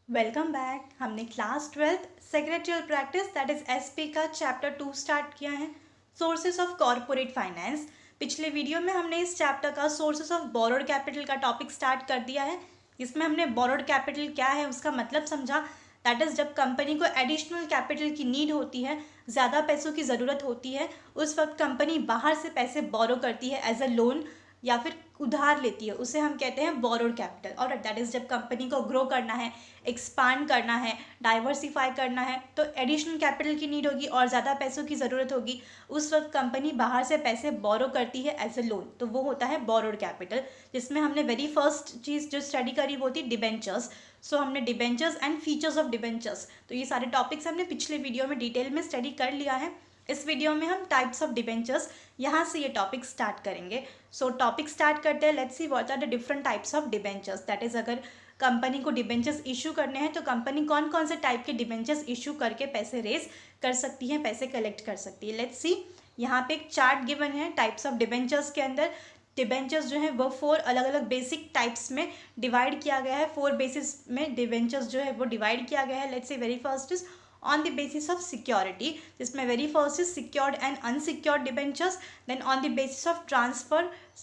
Welcome back. हमने class 12th secretarial practice that is SP का chapter 2 start किया है, सोर्सेस ऑफ कॉरपोरेट फाइनेंस। पिछले वीडियो में हमने इस चैप्टर का सोर्सेस ऑफ बोरोड कैपिटल का टॉपिक स्टार्ट कर दिया है। इसमें हमने बोरोड कैपिटल क्या है उसका मतलब समझा। दैट इज जब कंपनी को एडिशनल कैपिटल की नीड होती है, ज़्यादा पैसों की ज़रूरत होती है, उस वक्त कंपनी बाहर से पैसे बोरो करती है एज अ लोन या फिर उधार लेती है, उसे हम कहते हैं बोरोड कैपिटल। और दैट इज जब कंपनी को ग्रो करना है, एक्सपांड करना है, डाइवर्सिफाई करना है, तो एडिशनल कैपिटल की नीड होगी और ज़्यादा पैसों की ज़रूरत होगी, उस वक्त कंपनी बाहर से पैसे बोरो करती है एज ए लोन, तो वो होता है बोरोड कैपिटल। जिसमें हमने वेरी फर्स्ट चीज़ जो स्टडी करी वो थी डिबेंचर्स। सो हमने debentures and features of debentures, तो ये सारे टॉपिक्स हमने पिछले वीडियो में डिटेल में स्टडी कर लिया है। इस वीडियो में हम टाइप्स ऑफ डिबेंचर्स, यहाँ से ये टॉपिक स्टार्ट करेंगे। सो टॉपिक स्टार्ट करते हैं। Let's see what are the different types of debentures. That is अगर कंपनी को डिबेंचर्स इशू करने हैं तो कंपनी कौन कौन से टाइप के डिबेंचर्स इशू करके पैसे रेज कर सकती है, पैसे कलेक्ट कर सकती है। लेट्स सी, यहाँ पे एक चार्ट गिवन है टाइप्स ऑफ डिबेंचर्स के अंदर। डिबेंचर्स जो है वो 4 अलग अलग बेसिक टाइप्स में डिवाइड किया गया है। 4 बेसिस में डिबेंचर्स जो है वो डिवाइड किया गया है। Let's C, very first is on the basis of security, जिसमें very first is secured and unsecured debentures, then on the basis of transfer,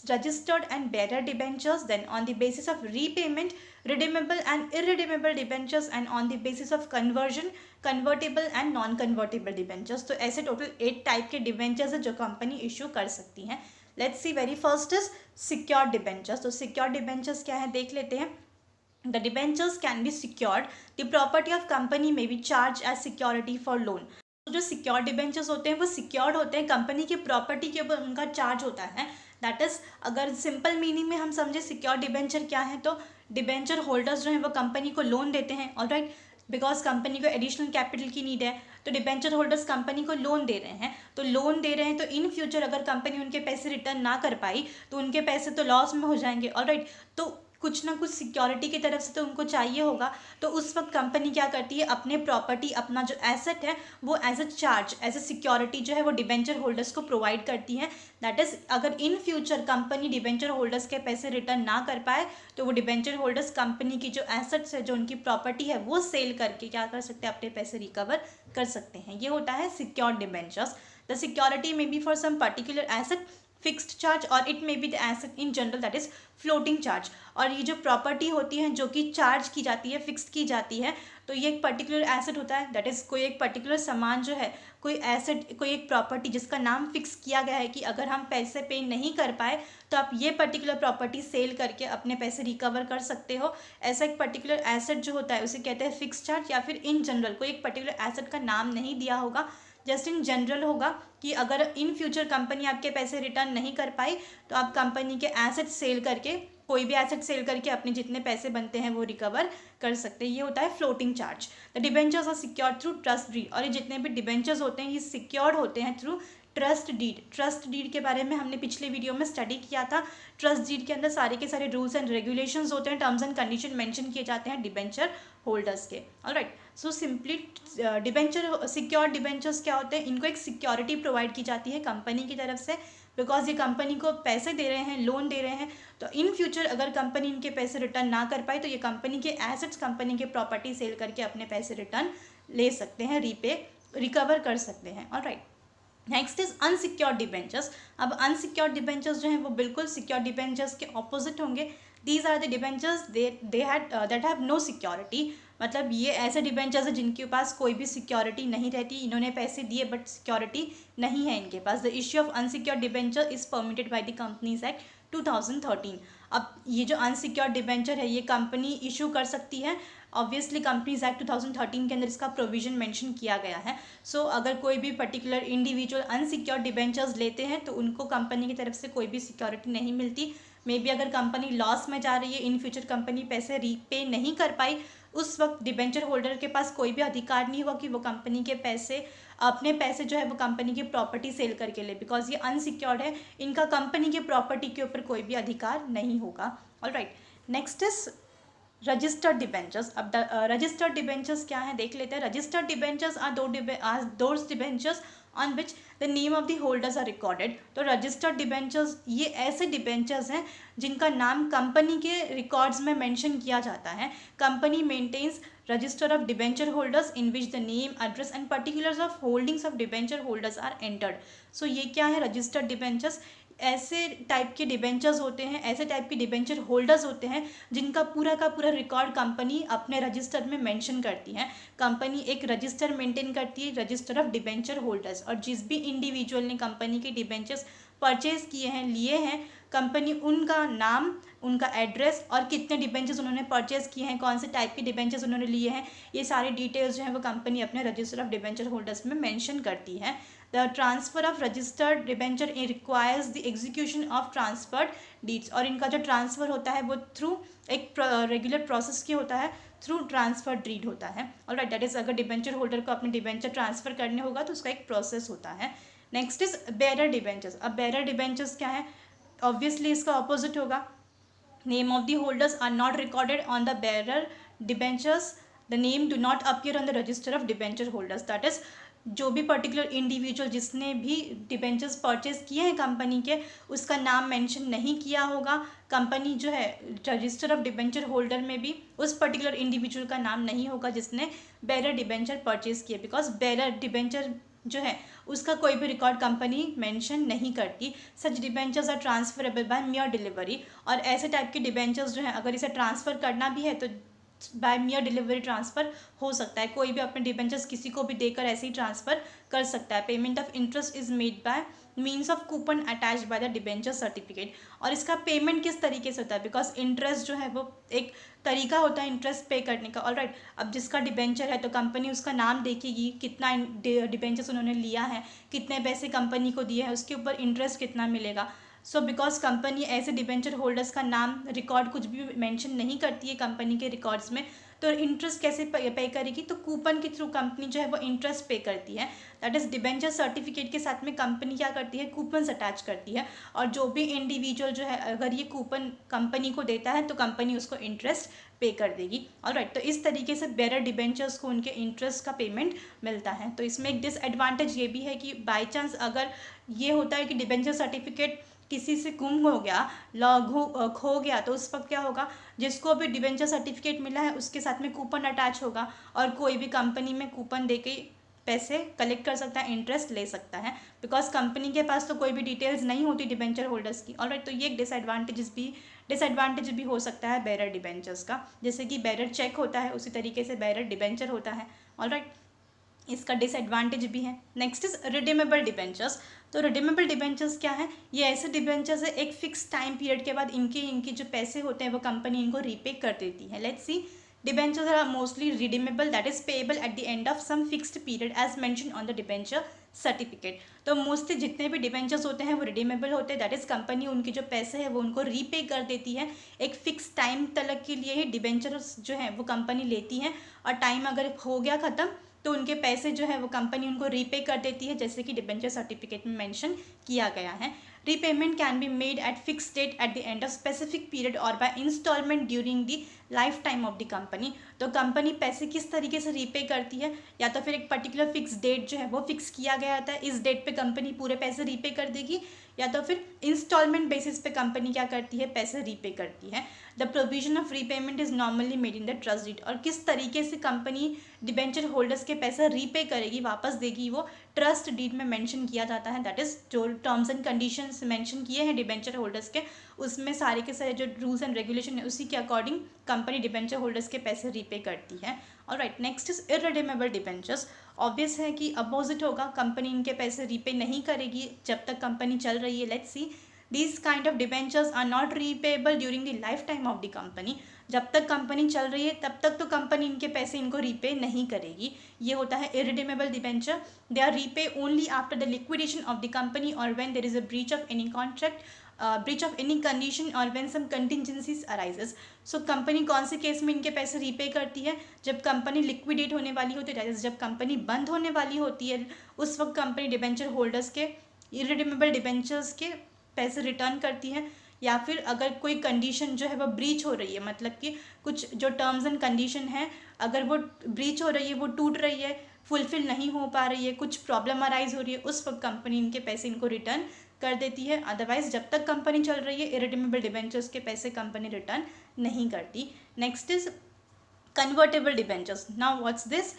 registered and bearer debentures, then on the basis of repayment, redeemable and irredeemable debentures, and on the basis of conversion, convertible and non convertible debentures। तो ऐसे total 8 type के debentures है जो company issue कर सकती है। Let's C, very first is secured debentures. तो secured debentures क्या है देख लेते हैं। The debentures can be secured. The property of company may be charged as security for loan. तो जो सिक्योर्ड डिबेंचर्स होते हैं वो सिक्योर्ड होते हैं, कंपनी की प्रॉपर्टी के ऊपर उनका चार्ज होता है। दैट इज, अगर सिंपल मीनिंग में हम समझे सिक्योर्ड डिबेंचर क्या है, तो डिबेंचर होल्डर्स जो हैं वो कंपनी को लोन देते हैं। ऑलराइट, बिकॉज कंपनी को एडिशनल कैपिटल की नीड है, तो डिबेंचर होल्डर्स कंपनी को लोन दे रहे हैं। तो लोन दे रहे हैं तो इन फ्यूचर अगर कंपनी उनके पैसे रिटर्न ना कर पाई तो उनके पैसे तो लॉस में हो जाएंगे। ऑलराइट, तो कुछ ना कुछ सिक्योरिटी की तरफ से तो उनको चाहिए होगा। तो उस वक्त कंपनी क्या करती है, अपने प्रॉपर्टी, अपना जो एसेट है वो as a charge, as a security जो है वो डिबेंचर होल्डर्स को प्रोवाइड करती है। दैट इज, अगर in future company debenture holders के पैसे रिटर्न ना कर पाए तो वो डिबेंचर होल्डर्स कंपनी की जो एसेट्स है, जो उनकी प्रॉपर्टी है, वो सेल करके क्या कर सकते हैं, अपने पैसे रिकवर कर सकते हैं। ये होता है secured debentures. The security may be for some particular asset fixed charge और it may be the asset in general, that is floating charge. और ये जो प्रॉपर्टी होती है जो कि चार्ज की जाती है, फिक्स्ड की जाती है, तो ये एक पर्टिकुलर एसेट होता है। दैट इज़ कोई एक पर्टिकुलर सामान जो है, कोई एसेट, कोई एक प्रॉपर्टी जिसका नाम फिक्स किया गया है कि अगर हम पैसे पे नहीं कर पाए तो आप ये पर्टिकुलर प्रॉपर्टी सेल करके अपने पैसे रिकवर कर सकते हो। ऐसा एक पर्टिकुलर एसेट जो होता है उसे कहते हैं फिक्स चार्ज। या फिर इन जनरल कोई एक पर्टिकुलर एसेट का नाम नहीं दिया होगा, जस्ट इन जनरल होगा कि अगर इन फ्यूचर कंपनी आपके पैसे रिटर्न नहीं कर पाई तो आप कंपनी के एसेट सेल करके, कोई भी एसेट सेल करके अपने जितने पैसे बनते हैं वो रिकवर कर सकते हैं। ये होता है floating charge. The debentures are secured through trust deed, और ये जितने भी डिबेंचर्स होते हैं ये सिक्योर्ड होते हैं through trust deed. Trust deed के बारे में हमने पिछले वीडियो में स्टडी किया था। ट्रस्ट डीड के अंदर सारे के सारे रूल्स एंड रेगुलेशंस होते हैं, टर्म्स एंड कंडीशन मेंशन किए जाते हैं डिबेंचर होल्डर्स के। Alright, so simply debenture, secured debentures क्या होते हैं, इनको एक सिक्योरिटी प्रोवाइड की जाती है कंपनी की तरफ से, बिकॉज ये कंपनी को पैसे दे रहे हैं, लोन दे रहे हैं। तो इन फ्यूचर अगर कंपनी इनके पैसे रिटर्न ना कर पाए तो ये कंपनी के एसेट्स, कंपनी के प्रॉपर्टी सेल करके अपने पैसे रिटर्न ले सकते हैं, रिकवर कर सकते हैं। Alright, next is unsecured debentures. अब अनसिक्योर्ड डिबेंचर्स जो हैं वो बिल्कुल सिक्योर्ड डिबेंचर्स के ऑपोजिट होंगे। These are the debentures that have no security. मतलब ये ऐसे डिबेंचर्स हैं जिनके पास कोई भी सिक्योरिटी नहीं रहती, इन्होंने पैसे दिए बट सिक्योरिटी नहीं है इनके पास। The issue of unsecured debenture is permitted by the companies act 2013। अब ये जो अनसिक्योर्ड डिबेंचर है ये कंपनी इशू कर सकती है। ऑब्वियसली कंपनीज एक्ट 2013 के अंदर इसका प्रोविजन मेंशन किया गया है। सो अगर कोई भी पर्टिकुलर इंडिविजुअल अनसिक्योर्ड डिबेंचर्स लेते हैं तो उनको कंपनी की तरफ से कोई भी सिक्योरिटी नहीं मिलती। मे बी अगर कंपनी लॉस में जा रही है, इन फ्यूचर कंपनी पैसे रीपे नहीं कर पाई, उस वक्त डिबेंचर होल्डर के पास कोई भी अधिकार नहीं होगा कि वो कंपनी के पैसे, अपने पैसे जो है वो कंपनी की प्रॉपर्टी सेल करके ले, बिकॉज ये अनसिक्योर्ड है, इनका कंपनी के प्रॉपर्टी के ऊपर कोई भी अधिकार नहीं होगा। Alright, next is registered debentures. अब रजिस्टर्ड डिबेंचर्स क्या है देख लेते हैं। Registered debentures are those debentures on which the name of the holders are recorded. तो रजिस्टर्ड डिबेंचर्स ये ऐसे डिबेंचर्स हैं जिनका नाम कंपनी के रिकॉर्ड्स में मेंशन किया जाता है। Company maintains register of debenture holders in which the name, address and particulars of holdings of debenture holders are entered. So ये क्या है, रजिस्टर्ड डिबेंचर्स ऐसे टाइप के डिबेंचर्स होते हैं, ऐसे टाइप के डिबेंचर होल्डर्स होते हैं जिनका पूरा का पूरा रिकॉर्ड कंपनी अपने रजिस्टर में मेंशन करती है। कंपनी एक रजिस्टर मेंटेन करती है, रजिस्टर ऑफ डिबेंचर होल्डर्स, और जिस भी इंडिविजुअल ने कंपनी के डिबेंचर्स परचेज किए हैं, लिए हैं, कंपनी उनका नाम, उनका एड्रेस और कितने डिबेंचर्स उन्होंने परचेज किए हैं, कौन से टाइप के डिबेंचर्स उन्होंने लिए हैं, ये सारी डिटेल्स जो है वो कंपनी अपने रजिस्टर ऑफ डिबेंचर होल्डर्स में मेंशन करती है। The transfer of registered debenture requires the execution of transferred deeds, और इनका जो ट्रांसफ़र होता है वो थ्रू एक रेगुलर प्रोसेस की होता है, थ्रू ट्रांसफर डीड होता है। ऑलराइट, दैट इज अगर डिबेंचर होल्डर को अपने डिबेंचर ट्रांसफर करने होगा तो उसका एक प्रोसेस होता है। Next is bearer debentures. अब बेरर डिबेंचर्स क्या है, ऑब्वियसली इसका ऑपोजिट होगा। Name of the holders are not recorded on the bearer debentures, the name do not appear on the register of debenture holders. That is जो भी particular individual जिसने भी debentures purchase किए हैं कंपनी के, उसका नाम मेंशन नहीं किया होगा। कंपनी जो है रजिस्टर ऑफ डिबेंचर होल्डर में भी उस पर्टिकुलर इंडिविजुअल का नाम नहीं होगा जिसने बेरर डिबेंचर परचेज किए, बिकॉज बेरर डिबेंचर जो है उसका कोई भी रिकॉर्ड कंपनी मेंशन नहीं करती। Such debentures are transferable by mere delivery, और ऐसे टाइप के डिबेंचर्स जो है अगर इसे ट्रांसफ़र करना भी है तो बाय मियर डिलीवरी ट्रांसफ़र हो सकता है। कोई भी अपने डिबेंचर्स किसी को भी देकर ऐसे ही ट्रांसफ़र कर सकता है। Payment of interest is made by means of coupon attached by the debenture certificate, और इसका पेमेंट किस तरीके से होता है, बिकॉज इंटरेस्ट जो है वो एक तरीका होता है इंटरेस्ट पे करने का। ऑलराइट, अब जिसका डिबेंचर है तो कंपनी उसका नाम देखेगी, कितना डिबेंचर्स उन्होंने लिया है, कितने पैसे कंपनी को दिए हैं, उसके ऊपर इंटरेस्ट कितना मिलेगा। सो बिकॉज कंपनी ऐसे डिबेंचर होल्डर्स का नाम रिकॉर्ड कुछ भी मेंशन नहीं करती है कंपनी के रिकॉर्ड्स में, तो इंटरेस्ट कैसे पे करेगी, तो कूपन के थ्रू कंपनी जो है वो इंटरेस्ट पे करती है। दैट इज डिबेंचर सर्टिफिकेट के साथ में कंपनी क्या करती है, कूपन्स अटैच करती है, और जो भी इंडिविजुअल जो है अगर ये कूपन कंपनी को देता है तो कंपनी उसको इंटरेस्ट पे कर देगी। ऑलराइट, तो इस तरीके से बेरर डिबेंचर्स को उनके इंटरेस्ट का पेमेंट मिलता है। तो इसमें एक डिसएडवांटेज ये भी है कि बाई चांस अगर ये होता है कि डिबेंचर सर्टिफिकेट किसी से गुम हो गया, खो गया, तो उस वक्त क्या होगा, जिसको भी डिबेंचर सर्टिफिकेट मिला है उसके साथ में कूपन अटैच होगा, और कोई भी कंपनी में कूपन देके पैसे कलेक्ट कर सकता है, इंटरेस्ट ले सकता है, बिकॉज कंपनी के पास तो कोई भी डिटेल्स नहीं होती डिबेंचर होल्डर्स की। ऑलराइट, तो ये एक डिसएडवांटेज भी हो सकता है बेरर डिबेंचर्स का। जैसे कि बेरर चेक होता है उसी तरीके से बेरर डिबेंचर होता है। ऑलराइट, इसका डिसएडवांटेज भी है। Next is redeemable debentures. तो रिडीमेबल डिबेंचर्स क्या है, ये ऐसे डिबेंचर्स है एक फिक्स टाइम पीरियड के बाद इनके जो पैसे होते हैं वो कंपनी इनको रीपे कर देती है। Let's see, debentures are mostly redeemable, that is payable at the end of some fixed period as mention on the debenture certificate. तो मोस्टली जितने भी डिबेंचर्स होते हैं वो रिडीमेबल होते हैं, दैट इज कंपनी उनके जो पैसे हैं वो उनको रीपे कर देती है। एक फिक्स टाइम तक के लिए ही डिबेंचर्स जो है वो कंपनी लेती है, और टाइम अगर हो गया ख़त्म तो उनके पैसे जो है वो कंपनी उनको रीपे कर देती है, जैसे कि डिबेंचर सर्टिफिकेट में मेंशन किया गया है। Repayment can be made at fix date at the end of specific period और by instalment during the lifetime of the company. तो कंपनी पैसे किस तरीके से रीपे करती है, या तो फिर एक पर्टिकुलर फिक्स डेट जो है वो फिक्स किया गया था, इस डेट पे कंपनी पूरे पैसे रीपे कर देगी, या तो फिर इंस्टॉलमेंट बेसिस पे कंपनी क्या करती है, पैसे रीपे करती है। The provision of repayment is normally made in the trust deed, और किस तरीके से कंपनी डिबेंचर होल्डर्स के पैसा रीपे करेगी, वापस देगी, वो ट्रस्ट डीड में मेंशन किया जाता है। दैट इज जो टर्म्स एंड कंडीशंस मेंशन किए हैं डिबेंचर होल्डर्स के, उसमें सारे के सारे जो रूल्स एंड रेगुलेशन है उसी के अकॉर्डिंग कंपनी डिबेंचर होल्डर्स के पैसे रीपे करती है। Alright, next is irredeemable debentures. Obvious है कि अपोजिट होगा, कंपनी इनके पैसे रीपे नहीं करेगी जब तक कंपनी चल रही है। Let's C, these kind of debentures are not repayable during the lifetime of the company। जब तक कंपनी चल रही है तब तक तो कंपनी इनके पैसे इनको रीपे नहीं करेगी। ये होता है irredeemable debenture. They are repay only after the liquidation of the company और when there is a breach of any contract, breach of any condition और when some contingencies arises. So company कौन से case में इनके पैसे repay करती है, जब कंपनी लिक्विडेट होने वाली होती है, जब कंपनी बंद होने वाली होती है, उस वक्त कंपनी डिबेंचर होल्डर्स के इरिडीमेबल डिबेंचर्स के पैसे रिटर्न करती है, या फिर अगर कोई कंडीशन जो है वो ब्रीच हो रही है, मतलब कि कुछ जो टर्म्स एंड कंडीशन है अगर वो ब्रीच हो रही है, वो टूट रही है, फुलफिल नहीं हो पा रही है, कुछ प्रॉब्लम अराइज हो रही है, उस वक्त कंपनी इनके पैसे इनको रिटर्न कर देती है। अदरवाइज जब तक कंपनी चल रही है इरिडीमेबल डिबेंचर्स के पैसे कंपनी रिटर्न नहीं करती। Next is convertible debentures. Now what's this?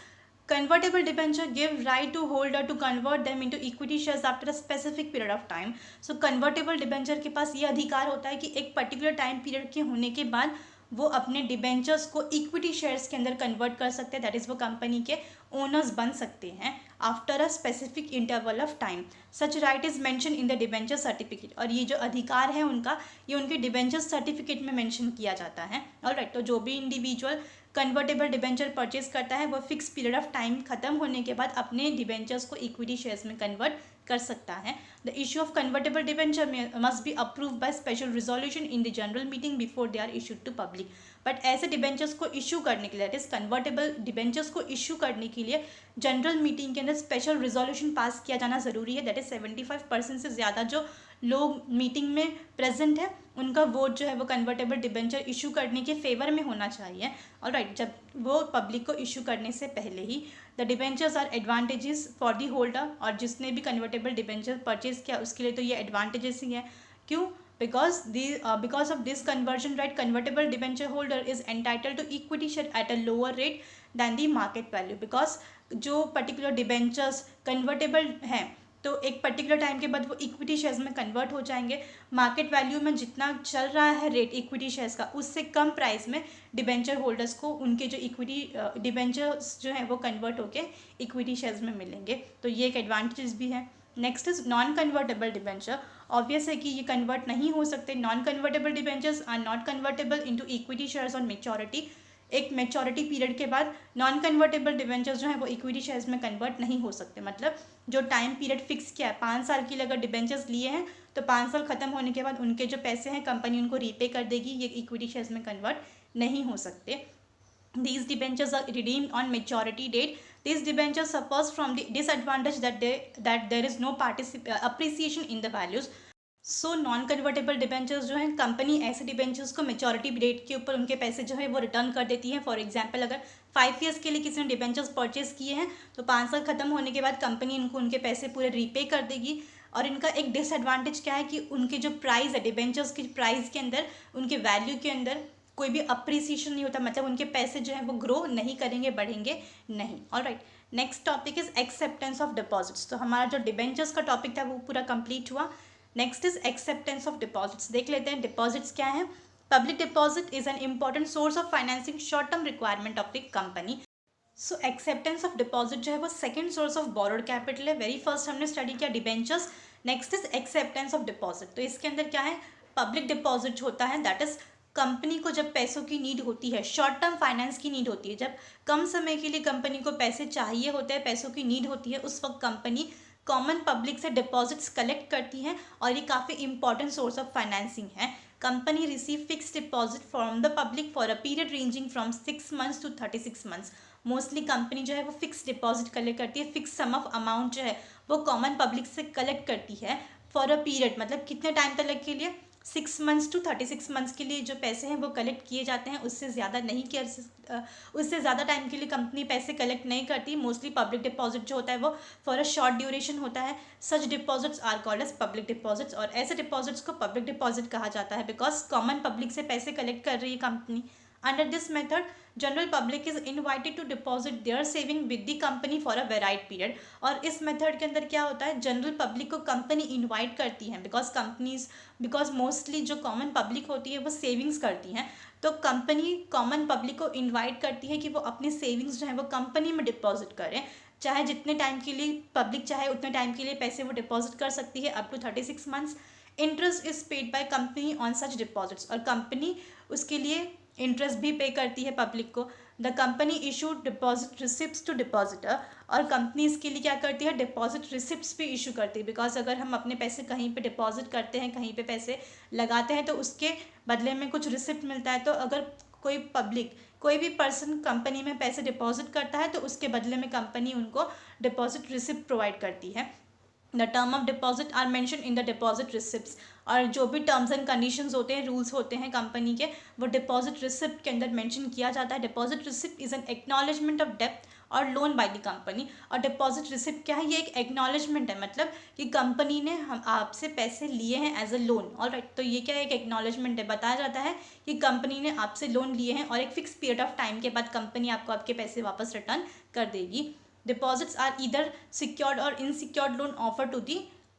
Convertible debenture give right to holder to convert them into equity shares after a specific period of time. So convertible debenture के पास ये अधिकार होता है कि एक पर्टिकुलर टाइम पीरियड के होने के बाद वो अपने डिबेंचर्स को इक्विटी शेयर्स के अंदर कन्वर्ट कर सकते हैं, दैट इज़ वो कंपनी के ओनर्स बन सकते हैं after a specific interval of time. Such right is mention in the debenture certificate, और ये जो अधिकार है उनका, ये उनके डिबेंचर सर्टिफिकेट में मेंशन किया जाता है। ऑलराइट, तो जो भी इंडिविजुअल कन्वर्टेबल डिबेंचर परचेज करता है वो फिक्स पीरियड ऑफ टाइम खत्म होने के बाद अपने डिबेंचर्स को इक्विटी शेयर्स में कन्वर्ट कर सकता है। The issue of convertible debenture must be approve by special resolution in the general meeting before they are issued to public. But ऐसे डिबेंचर्स को इशू करने के लिए, दैट इज कन्वर्टेबल डिबेंचर्स को इशू करने के लिए जनरल मीटिंग के अंदर स्पेशल रिजोल्यूशन पास किया जाना ज़रूरी है। दैट इज 75% से ज़्यादा जो लोग मीटिंग में प्रेजेंट है उनका वोट जो है वो कन्वर्टेबल डिबेंचर इशू करने के फेवर में होना चाहिए। ऑलराइट, जब वो पब्लिक को इशू करने से पहले ही the debentures are advantages for the holder, और जिसने भी कन्वर्टेबल डिबेंचर परचेज किया उसके लिए तो ये एडवांटेजेस ही है। क्यों? because of this conversion right, convertible debenture holder is entitled to equity share at a lower rate than the market value, because जो पर्टिकुलर डिबेंचर्स कन्वर्टेबल हैं तो एक पर्टिकुलर टाइम के बाद वो इक्विटी शेयर्स में कन्वर्ट हो जाएंगे। मार्केट वैल्यू में जितना चल रहा है रेट इक्विटी शेयर्स का, उससे कम प्राइस में डिबेंचर होल्डर्स को उनके जो इक्विटी डिबेंचर्स जो हैं वो कन्वर्ट होके इक्विटी शेयर्स में मिलेंगे, तो ये एक एडवांटेज भी है। Next is non convertible debenture. Obvious है कि ये कन्वर्ट नहीं हो सकते। Non convertible debentures are not convertible into equity shares on maturity. एक मेच्योरिटी पीरियड के बाद नॉन कन्वर्टेबल डिबेंचर्स जो है वो इक्विटी शेयर्स में कन्वर्ट नहीं हो सकते। मतलब जो टाइम पीरियड फिक्स किया है 5 साल के लिए अगर डिबेंचर्स लिए हैं तो 5 साल खत्म होने के बाद उनके जो पैसे हैं कंपनी उनको रीपे कर देगी, ये इक्विटी शेयर्स में कन्वर्ट नहीं हो सकते। These debentures are redeemed on maturity date. These debentures suffers from the disadvantage that there is no appreciation in the values. So non convertible debentures जो हैं, कंपनी ऐसे डिबेंचर्स को मेच्योरिटी डेट के ऊपर उनके पैसे जो है वो रिटर्न कर देती है। फॉर एग्जांपल अगर 5 ईयर्स के लिए किसी ने डिबेंचर्स परचेज किए हैं तो 5 साल खत्म होने के बाद कंपनी इनको उनके पैसे पूरे रीपे कर देगी। और इनका एक डिसएडवांटेज क्या है कि उनके जो प्राइस है डिबेंचर्स की प्राइस के अंदर, उनके वैल्यू के अंदर कोई भी अप्रिसिएशन नहीं होता, मतलब उनके पैसे जो है वो ग्रो नहीं करेंगे, बढ़ेंगे नहीं। Alright, next topic is acceptance of deposits. तो हमारा जो डिबेंचर्स का टॉपिक था वो पूरा कंप्लीट हुआ। Next is acceptance of deposits. देख लेते हैं डिपॉजिट्स क्या है। Public deposit is an important source of financing short term requirement of the company. So acceptance of deposit जो है वो second source of borrowed capital है। वेरी फर्स्ट हमने स्टडी किया debentures, next is acceptance of deposit. तो इसके अंदर क्या है, पब्लिक डिपॉजिट होता है, दैट इज कंपनी को जब पैसों की नीड होती है, शॉर्ट टर्म फाइनेंस की नीड होती है, जब कम समय के लिए कंपनी को पैसे चाहिए होते हैं, पैसों की नीड होती है, उस वक्त कंपनी कॉमन पब्लिक से डिपॉजिट्स कलेक्ट करती है और ये काफ़ी इंपॉर्टेंट सोर्स ऑफ फाइनेंसिंग है। Company receive fix deposit from the public for a period ranging from 6 months to 36 months. Mostly company जो है वो फिक्स डिपॉजिट कलेक्ट करती है, फिक्स सम ऑफ अमाउंट जो है वो कॉमन पब्लिक से कलेक्ट करती है फॉर अ पीरियड, मतलब कितने टाइम तक के लिए, 6 मंथ्स टू 36 मंथ्स के लिए जो पैसे हैं वो कलेक्ट किए जाते हैं। उससे ज़्यादा नहीं किया, उससे ज़्यादा टाइम के लिए कंपनी पैसे कलेक्ट नहीं करती। मोस्टली पब्लिक डिपॉजिट जो होता है वो फॉर अ शॉर्ट ड्यूरेशन होता है। Such deposits are called as public deposits, और ऐसे डिपॉजिट्स को पब्लिक डिपॉजिट कहा जाता है बिकॉज कॉमन पब्लिक से पैसे कलेक्ट कर रही है company. Under this method general public is invited to deposit their saving with the company for a varied period. और इस मेथड के अंदर क्या होता है, जनरल पब्लिक को कंपनी इनवाइट करती है बिकॉज मोस्टली जो कॉमन पब्लिक होती है वो सेविंग्स करती हैं, तो कंपनी कॉमन पब्लिक को इनवाइट करती है कि वो अपनी सेविंग्स जो है वो कंपनी में डिपॉजिट करें। चाहे जितने टाइम के लिए पब्लिक चाहे उतने टाइम के लिए पैसे वो डिपॉजिट कर सकती है, up to 36 months. Interest is paid by company on such deposits, और कंपनी उसके लिए इंटरेस्ट भी पे करती है पब्लिक को। The company issue deposit receipt to depositor, और कंपनी इसके लिए क्या करती है, डिपॉजिट रिसिप्ट्स भी इशू करती है। बिकॉज अगर हम अपने पैसे कहीं पे डिपॉजिट करते हैं, कहीं पे पैसे लगाते हैं तो उसके बदले में कुछ रिसिप्ट मिलता है। तो अगर कोई भी पर्सन कंपनी में पैसे डिपॉजिट करता है तो उसके बदले में कंपनी उनको डिपॉजिट रिसिप्ट प्रोवाइड करती है। The term of deposit are mention in the deposit receipts, और जो भी टर्म्स एंड कंडीशंस होते हैं, रूल्स होते हैं कंपनी के, वो डिपॉजिट रिसिप्ट के अंदर मेंशन किया जाता है. Deposit receipt is an acknowledgement of डेप्ट और लोन बाय द कंपनी. और डिपॉजिट रिसिप्ट क्या है? ये एक एक्नॉलेजमेंट है, मतलब कि कंपनी ने हम आपसे पैसे लिए हैं एज अ लोन. ऑलराइट, तो ये क्या है? एक एक्नॉलेजमेंट है. बताया जाता है कि कंपनी ने आपसे लोन लिए हैं और एक फिक्स पीरियड ऑफ टाइम के बाद कंपनी आपको आपके पैसे वापस रिटर्न कर देगी. Deposits are either secured or unsecured loan offer to the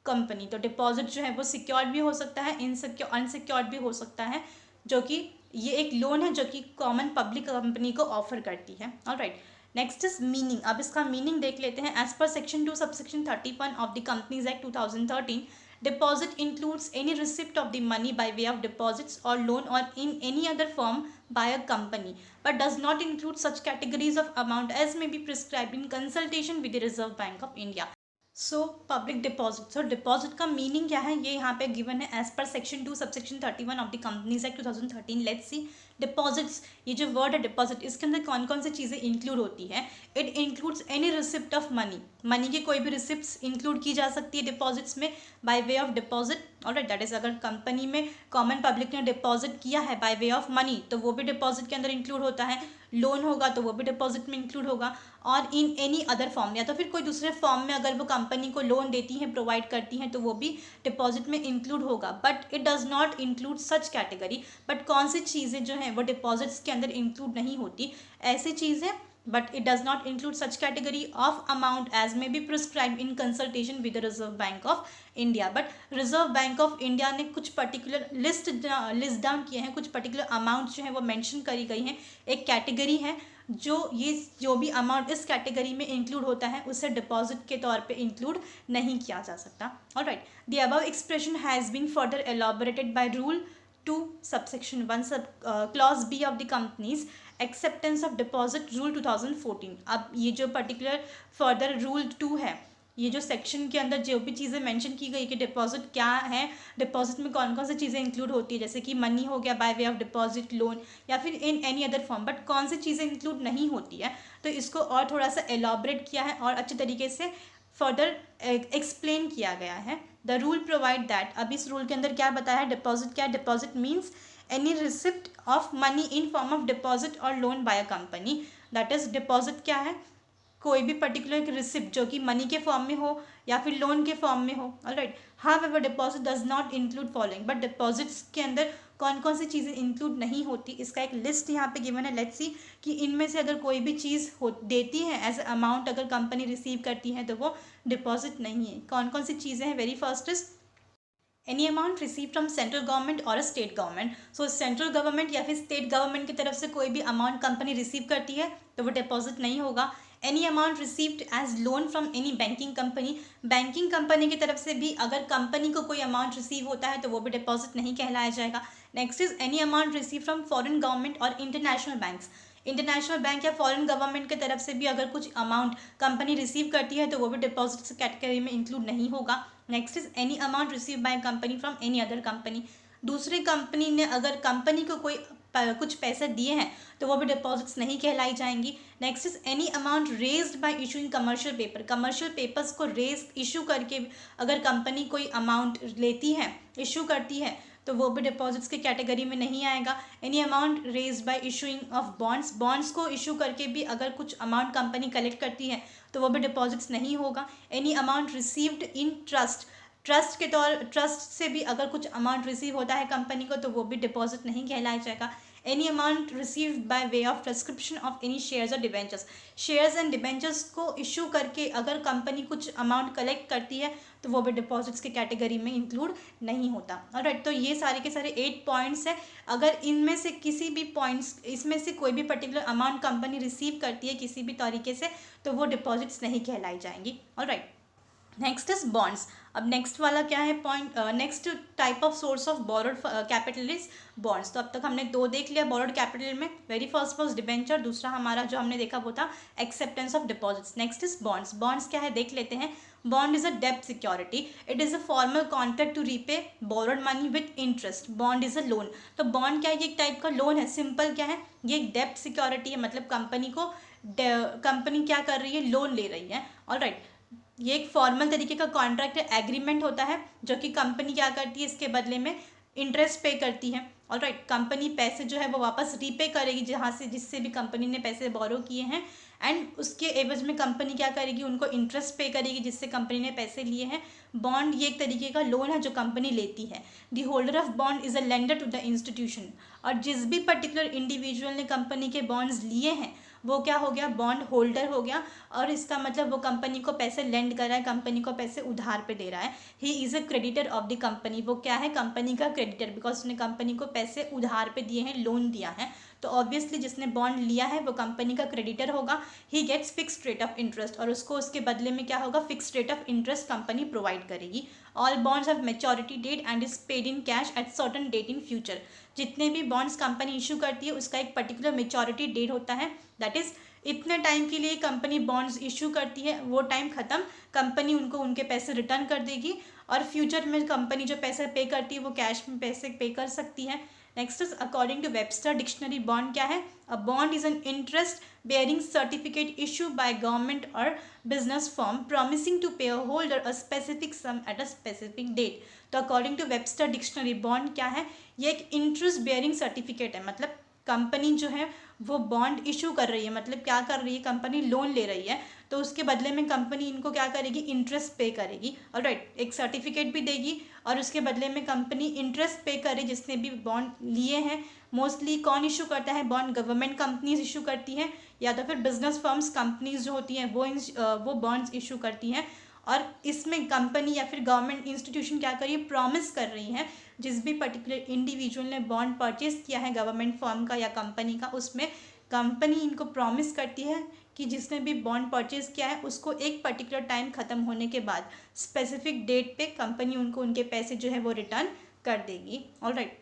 company. तो डिपॉजिट जो है वो सिक्योर्ड भी हो सकता है, अनसिक्योर्ड भी हो सकता है, जो कि ये एक लोन है जो कि कॉमन पब्लिक कंपनी को ऑफर करती है. Alright, next is meaning. अब इसका मीनिंग देख लेते हैं. As per section 2 subsection 31 of the companies act 2013, deposit includes any receipt of the money by way of deposits or loan or in any other form by a company, but does not include such categories of amount as may be prescribed in consultation with the Reserve Bank of India. So public deposit. So deposit का meaning क्या है ये यहाँ पे given है. As per section 2 subsection 31 of the companies act 2013. Let's see deposits. ये जो word है डिपॉजिट, इसके अंदर कौन कौन सी चीज़ें इंक्लूड होती है? It includes any receipt of money. Money की कोई भी रिसिप्ट इंक्लूड की जा सकती है डिपॉजिट्स में by way of deposit. Alright, that is अगर कंपनी में कॉमन पब्लिक ने डिपॉजिट किया है बाय वे ऑफ मनी तो वो भी डिपॉजिट के अंदर इंक्लूड होता है. लोन होगा तो वो भी डिपॉजिट में इंक्लूड होगा. और इन एनी अदर फॉर्म, या तो फिर कोई दूसरे फॉर्म में अगर वो कंपनी को लोन देती हैं, प्रोवाइड करती हैं, तो वो भी डिपॉजिट में इंक्लूड होगा. But it does not include such category. But कौन सी चीज़ें जो हैं वो डिपॉजिट्स के अंदर इंक्लूड नहीं होती? ऐसी चीज़ें, but it does not include such category of amount as may be prescribed in consultation with the Reserve Bank of India. but Reserve Bank of India ने कुछ particular लिस्ट डाउन किए हैं, कुछ particular अमाउंट जो है वो mention करी गई हैं. एक कैटेगरी है जो भी अमाउंट इस कैटेगरी में इंक्लूड होता है उसे डिपॉजिट के तौर पे इंक्लूड नहीं किया जा सकता. Alright, the above expression has been further elaborated by rule 2 subsection 1 clause B of the companies acceptance of deposit rule 2014. अब ये जो पर्टिकुलर फर्दर रूल 2 है, ये जो सेक्शन के अंदर जो भी चीज़ें मेंशन की गई कि डिपॉजिट क्या है, डिपॉजिट में कौन कौन सी चीज़ें इंक्लूड होती है, जैसे कि मनी हो गया by way of deposit, loan, या फिर in any other form, but कौन सी चीज़ें इंक्लूड नहीं होती है, तो इसको और थोड़ा सा एलॉबरेट किया है और अच्छे तरीके से फर्दर एक्सप्लेन किया गया है. The rule provide that. अब इस रूल के अंदर क्या बताया है? डिपॉजिट क्या है? Deposit means any receipt of money in form of deposit और loan by a company. That is deposit क्या है? कोई भी पर्टिकुलर रिसिप्ट जो कि मनी के फॉर्म में हो या फिर लोन के फॉर्म में हो. Alright, however deposit does not include following. But deposits के अंदर कौन कौन सी चीज़ें इंक्लूड नहीं होती, इसका एक लिस्ट यहाँ पे गिवन है. लेट्स सी कि इनमें से अगर कोई भी चीज़ देती है एज अमाउंट, अगर कंपनी रिसीव करती है तो वो डिपॉजिट नहीं है. कौन कौन सी चीज़ें हैं? Very first is any amount receive from central government और state government. So central government या फिर स्टेट गवर्नमेंट की तरफ से कोई भी अमाउंट कंपनी रिसीव करती है तो वो डिपॉजिट नहीं होगा. Any amount received as loan from any banking company. Banking company की तरफ से भी अगर कंपनी को कोई अमाउंट रिसीव होता है तो वो भी डिपॉजिट नहीं कहलाया जाएगा. Next is any amount receive from foreign government और इंटरनेशनल बैंक्स. इंटरनेशनल बैंक या फॉरेन गवर्नमेंट की तरफ से भी अगर कुछ अमाउंट कंपनी रिसीव करती है तो वो भी डिपॉजिट कैटेगरी में इंक्लूड नहीं होगा. Next is any amount receive by company from any other company. दूसरी कंपनी ने अगर कंपनी को कोई कुछ पैसे दिए हैं तो वो भी डिपॉजिट्स नहीं कहलाई जाएंगी. Next is any amount raised bye issuing commercial paper. Commercial papers को रेज इशू करके अगर कंपनी कोई अमाउंट लेती है, इशू करती है, तो वो भी डिपॉजिट्स की कैटेगरी में नहीं आएगा. Any amount raised bye issuing of bonds. Bonds को इशू करके भी अगर कुछ अमाउंट कंपनी कलेक्ट करती है तो वो भी डिपॉजिट्स नहीं होगा. Any amount received in trust. Trust से भी अगर कुछ अमाउंट रिसीव होता है कंपनी को तो वो भी डिपॉजिट नहीं कहलाया जाएगा. Any amount received by way of prescription of any shares और डिबेंचर्स. शेयर्स एंड डिबेंचर्स को इशू करके अगर कंपनी कुछ अमाउंट कलेक्ट करती है तो वो भी डिपॉजिट्स की कैटेगरी में इंक्लूड नहीं होता. ऑलराइट, तो ये सारे के सारे 8 पॉइंट्स है. अगर इनमें से किसी भी पॉइंट्स, इसमें से कोई भी पर्टिकुलर अमाउंट कंपनी रिसीव करती है किसी भी तरीके से तो वो डिपॉजिट्स नहीं कहलाई जाएंगी. Alright, next is bonds. अब नेक्स्ट वाला क्या है point? Next type of source of borrowed capital is bonds. तो अब तक हमने 2 देख लिया बोरोड कैपिटल में. वेरी फर्स्ट वॉज डिबेंचर, दूसरा हमारा जो हमने देखा वो था acceptance of deposits. Next is bonds. Bonds क्या है देख लेते हैं. बॉन्ड इज अ डेब्ट security. It is a formal contract to repay borrowed money with interest. Bond is a loan. तो बॉन्ड क्या है? ये एक टाइप का लोन है. सिंपल क्या है? ये एक डेब्ट सिक्योरिटी है, मतलब कंपनी क्या कर रही है? लोन ले रही है. ऑलराइट, ये एक फॉर्मल तरीके का कॉन्ट्रैक्ट एग्रीमेंट होता है जो कि कंपनी क्या करती है इसके बदले में इंटरेस्ट पे करती है। ऑलराइट, कंपनी पैसे जो है वो वापस रीपे करेगी जहाँ से जिससे भी कंपनी ने पैसे बोरो किए हैं, एंड उसके एवज में कंपनी क्या करेगी, उनको इंटरेस्ट पे करेगी जिससे कंपनी ने पैसे लिए हैं। बॉन्ड ये एक तरीके का लोन है जो कंपनी लेती है। The holder of bond is a lender to the institution. और जिस भी पर्टिकुलर इंडिविजुअल ने कंपनी के बॉन्ड्स लिए हैं वो क्या हो गया, बॉन्ड होल्डर हो गया। और इसका मतलब वो कंपनी को पैसे लेंड कर रहा है, कंपनी को पैसे उधार पे दे रहा है। He is a creditor of the company. वो क्या है, कंपनी का क्रेडिटर, बिकॉज उसने कंपनी को पैसे उधार पे दिए हैं, लोन दिया है। तो ऑब्वियसली जिसने बॉन्ड लिया है वो कंपनी का क्रेडिटर होगा। He gets fixed rate of interest, और उसको उसके बदले में क्या होगा, fixed rate of interest company provide करेगी। All bonds have maturity date and is paid in cash at certain date in future. जितने भी बॉन्ड्स कंपनी इशू करती है उसका एक पर्टिकुलर मेच्योरिटी डेट होता है, दैट इज इतने टाइम के लिए कंपनी बॉन्ड्स इशू करती है, वो टाइम खत्म, कंपनी उनको उनके पैसे रिटर्न कर देगी, और फ्यूचर में कंपनी जो पैसे पे करती है वो कैश में पैसे पे कर सकती है। Next is according to Webster dictionary, bond क्या है, a bond is an interest bearing certificate issue by government और business firm promising to pay a holder a specific sum at a specific date. तो according to Webster dictionary bond क्या है, ये एक interest bearing certificate है। मतलब company जो है वो बॉन्ड इशू कर रही है, मतलब क्या कर रही है, कंपनी लोन ले रही है, तो उसके बदले में कंपनी इनको क्या करेगी, इंटरेस्ट पे करेगी। ऑलराइट, एक सर्टिफिकेट भी देगी और उसके बदले में कंपनी इंटरेस्ट पे करे जिसने भी बॉन्ड लिए हैं। मोस्टली कौन इशू करता है बॉन्ड, गवर्नमेंट कंपनीज इशू करती हैं, या तो फिर बिजनेस फर्म्स कंपनीज जो होती हैं वो बॉन्ड्स इशू करती हैं। और इसमें कंपनी या फिर गवर्नमेंट इंस्टीट्यूशन क्या कर रही है, प्रॉमिस कर रही है जिस भी पर्टिकुलर इंडिविजुअल ने बॉन्ड परचेज किया है गवर्नमेंट फर्म का या कंपनी का, उसमें कंपनी इनको प्रॉमिस करती है कि जिसने भी बॉन्ड परचेज किया है उसको एक पर्टिकुलर टाइम ख़त्म होने के बाद स्पेसिफिक डेट पे कंपनी उनको उनके पैसे जो है वो रिटर्न कर देगी। ऑलराइट,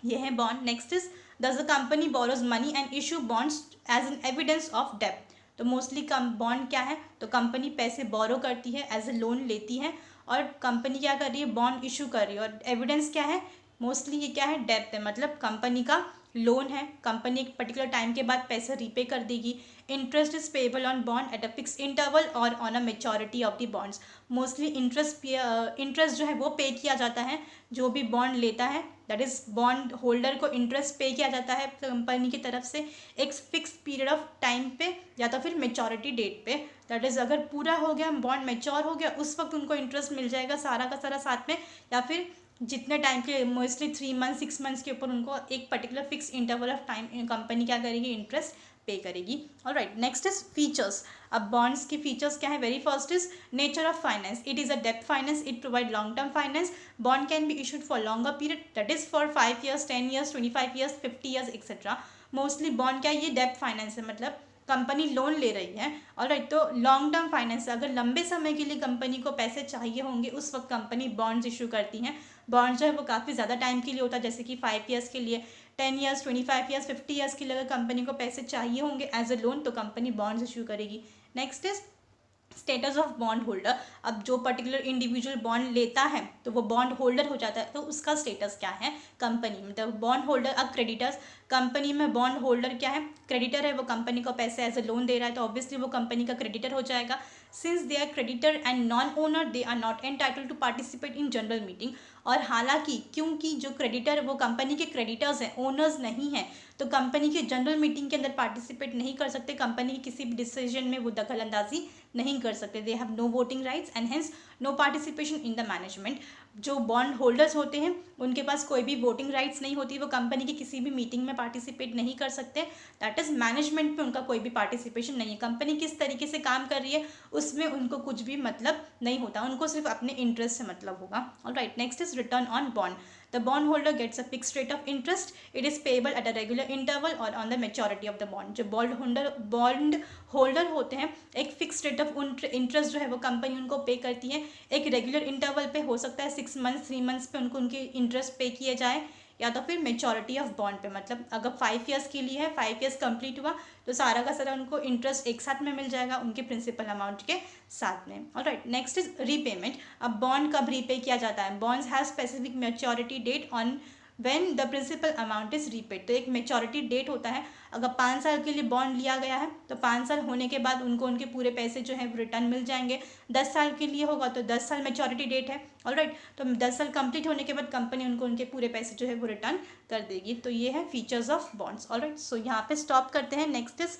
ये है bond. Next is does the company borrows money and issue bonds as an evidence of debt। तो मोस्टली बॉन्ड क्या है, तो कंपनी पैसे बोरो करती है, एज ए लोन लेती है, और कंपनी क्या कर रही है, बॉन्ड इशू कर रही है, और एविडेंस क्या है, मोस्टली ये क्या है, डेप्थ है, मतलब कंपनी का लोन है, कंपनी एक पर्टिकुलर टाइम के बाद पैसा रीपे कर देगी। Interest is payable on bond at a fix interval और on a maturity of the bonds. Mostly interest जो है वो पे किया जाता है जो भी बॉन्ड लेता है, दैट इज बॉन्ड होल्डर को इंटरेस्ट पे किया जाता है कंपनी की तरफ से एक फिक्स पीरियड ऑफ टाइम पे, या तो फिर मेच्योरिटी डेट पे। दैट इज अगर पूरा हो गया, बॉन्ड मेच्योर हो गया, उस वक्त उनको इंटरेस्ट मिल जाएगा सारा का सारा साथ में, या फिर जितने टाइम के मोस्टली 3 मंथ 6 मंथ्स के ऊपर उनको एक particular fix interval of time company क्या करेगी, इंटरेस्ट पे करेगी। Alright, next is features. अब बॉन्ड्स की फीचर्स क्या है, very first is nature of finance, it is a डेब्ट finance, it provide long term finance. Bond can be issued for longer period, that is for 5 years 10 years 25 years 50 years etcetera. Mostly bond क्या है, ये डेब्ट finance है, मतलब company loan ले रही है। ऑलराइट, तो लॉन्ग टर्म फाइनेंस, अगर लंबे समय के लिए कंपनी को पैसे चाहिए होंगे उस वक्त कंपनी बॉन्ड्स इशू करती हैं। बॉन्ड जो है वो काफ़ी ज़्यादा टाइम के लिए होता है, जैसे कि 5 years के लिए, 10 years 25 years 50 years के लिए अगर कंपनी को पैसे चाहिए होंगे एज ए लोन तो कंपनी बॉन्ड्स इशू करेगी। Next is status of bond holder. अब जो पर्टिकुलर इंडिविजुअल बॉन्ड लेता है तो वो बॉन्ड होल्डर हो जाता है, तो उसका स्टेटस क्या है कंपनी में, मतलब बॉन्ड होल्डर। अब क्रेडिटर्स, कंपनी में बॉन्ड होल्डर क्या है, क्रेडिटर है, वो कंपनी को पैसे एज ए लोन दे रहा है तो ऑब्वियसली वो कंपनी का क्रेडिटर हो जाएगा। Since they are creditor and non owner they are not entitled to participate in general meeting. और हालांकि क्योंकि जो क्रेडिटर वो कंपनी के क्रेडिटर्स हैं, ओनर्स नहीं हैं, तो कंपनी के जनरल मीटिंग के अंदर पार्टिसिपेट नहीं कर सकते, कंपनी के किसी भी डिसीजन में वो दखल अंदाजी नहीं कर सकते। They have no voting rights and hence no participation in the management. जो बॉन्ड होल्डर्स होते हैं उनके पास कोई भी वोटिंग राइट्स नहीं होती, वो कंपनी की किसी भी मीटिंग में पार्टिसिपेट नहीं कर सकते। दैट इज मैनेजमेंट में उनका कोई भी पार्टिसिपेशन नहीं है, कंपनी किस तरीके से काम कर रही है उसमें उनको कुछ भी मतलब नहीं होता, उनको सिर्फ अपने इंटरेस्ट से मतलब होगा। Alright, next is return on bond. The bondholder gets a fixed rate of interest. It is payable at a regular interval or on the maturity of the bond. जो बॉन्ड होल्डर होते हैं एक fix rate of interest जो है वो company उनको पे करती है, एक रेगुलर इंटरवल पे, हो सकता है 6 months 3 months पे उनको उनके इंटरेस्ट पे किए जाए, या तो फिर मेच्योरिटी ऑफ बॉन्ड पे, मतलब अगर 5 years के लिए है, 5 years कंप्लीट हुआ तो सारा का सारा उनको इंटरेस्ट एक साथ में मिल जाएगा उनके प्रिंसिपल अमाउंट के साथ में। Alright, next is repayment. अब बॉन्ड कब रीपे किया जाता है, bonds have specific maturity date on when the principal amount is repaid. तो एक मेच्योरिटी डेट होता है, अगर 5 साल के लिए बॉन्ड लिया गया है तो 5 साल होने के बाद उनको उनके पूरे पैसे जो है रिटर्न मिल जाएंगे। 10 साल के लिए होगा तो 10 साल मैच्योरिटी डेट है, ऑलराइट। तो 10 साल कंप्लीट होने के बाद कंपनी उनको उनके पूरे पैसे जो है वो रिटर्न कर देगी। तो ये है फीचर्स ऑफ बॉन्ड्स, ऑलराइट। सो यहाँ पे स्टॉप करते हैं। Next is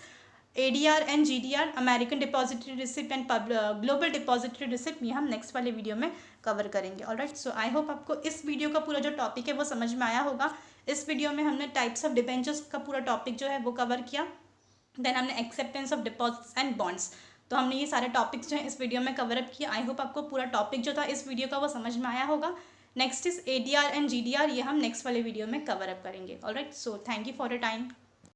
ADR and GDR, American depository receipt and global depository receipt, ये हम नेक्स्ट वाले वीडियो में कवर करेंगे, ऑलराइट। सो आई होप आपको इस वीडियो का पूरा जो टॉपिक है वो समझ में आया होगा। इस वीडियो में हमने टाइप्स ऑफ डिबेंचर्स का पूरा टॉपिक जो है वो कवर किया। देन हमने acceptance of deposits and bonds, तो हमने ये सारे टॉपिक्स जो है इस वीडियो में कवर अप किया। आई होप आपको पूरा टॉपिक जो था इस वीडियो का वो समझ में आया होगा। Next is ADR and GDR, ये हम नेक्स्ट वाले वीडियो में कवर अप करेंगे, alright. So thank you for your time.